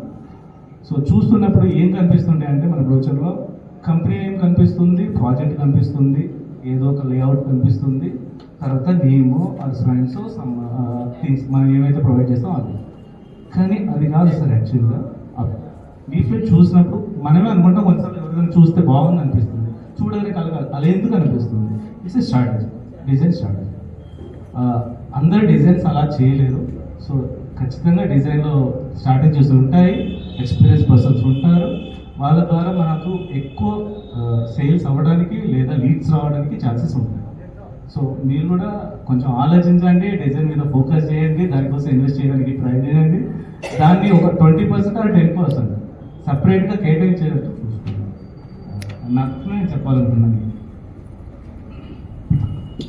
సో చూస్తున్నప్పుడు ఏం కనిపిస్తుండే అంటే మన బ్రోచర్లో కంపెనీ ఏం కనిపిస్తుంది, ప్రాజెక్ట్ కనిపిస్తుంది, ఏదో ఒక లేఅవుట్ కనిపిస్తుంది, తర్వాత నేము, అసైన్స్, సమ్ థింగ్స్ మనం ఏమైతే ప్రొవైడ్ చేస్తామో అది. కానీ అది కాదు సార్ యాక్చువల్గా. లీఫ్లెట్ చూసినప్పుడు మనమే అనుకుంటాం, కొన్నిసార్లు ఎవరికైనా చూస్తే బాగుంది అనిపిస్తుంది, చూడగానే కలగాలి, అలా ఎందుకు అనిపిస్తుంది. It's a strategy, design strategy. అందరు డిజైన్స్ అలా చేయలేరు. సో ఖచ్చితంగా డిజైన్లో స్ట్రాటజీస్ ఉంటాయి, ఎక్స్పీరియన్స్ పర్సన్స్ ఉంటారు. వాళ్ళ ద్వారా మనకు ఎక్కువ సేల్స్ అవ్వడానికి లేదా లీడ్స్ రావడానికి ఛాన్సెస్ ఉంటాయి. సో మీరు కూడా కొంచెం ఆలోచించండి, డిజైన్ మీద ఫోకస్ చేయండి, దానికోసం ఇన్వెస్ట్ చేయడానికి ట్రై చేయండి. దాన్ని ఒక 20% or 10% సపరేట్గా కేటాయించేటట్టు చూసుకుంటాను. నాకు నేను చెప్పాలనుకున్నాను.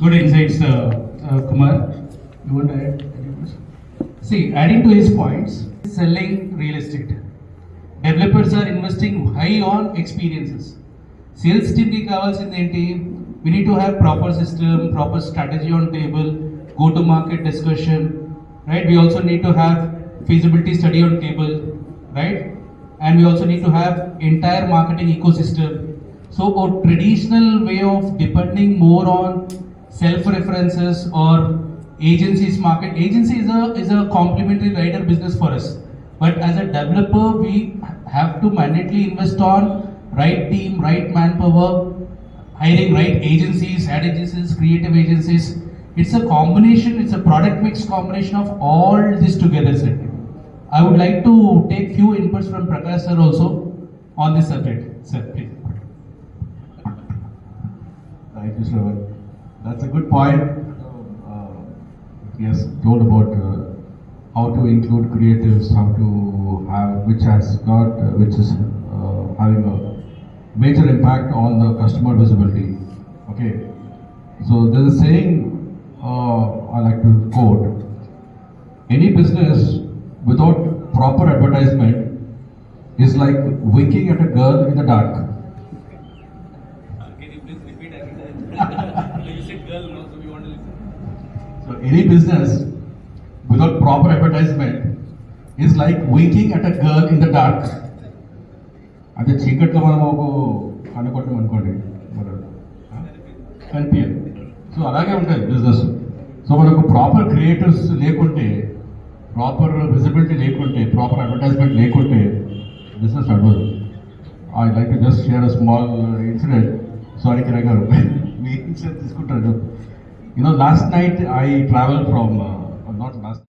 Good insights, Kumar. You want to add? See, adding to his points, selling real estate. Developers are investing high on experiences. Sales team ki kavalsindi enti? We need to have proper system, proper strategy on table, go to market discussion, right? We also need to have feasibility study on table, right? And we also need to have entire marketing ecosystem. So a traditional way of depending more on self-references or agencies market. Agency is a complementary rider business for us. But as a developer, we have to mandatorily invest on right team, right manpower, hiring right agencies, ad agencies, creative agencies. It's a combination, it's a product mix combination of all this together, sir. I would like to take few inputs from Prakash sir also on this subject. Sir, please. Thank you, Shravan. That's a good point. Yes, told about how to include creatives, how to have, which is having a major impact on the customer visibility. Okay, so there's a saying I like to quote: winking at a girl in the dark. Can you please repeat everything? You said girl, no, so we want to listen. So any business without proper advertisement is like winking at a girl in the dark. అంటే చీకట్లో మనం ఒక కనుకొట్టం అనుకోండి కనిపించదు. So అలాగే ఉంటుంది business. So మనకు proper creators లేకుంటే, ప్రాపర్ విజిబిలిటీ లేకుంటే, ప్రాపర్ అడ్వర్టైజ్మెంట్ లేకుంటే బిజినెస్ నడవదు. I like to just share a small incident. Sorry Kiran గారు, మీ ఇన్సిడెంట్ తీసుకుంటారు. Last night I travel from not lost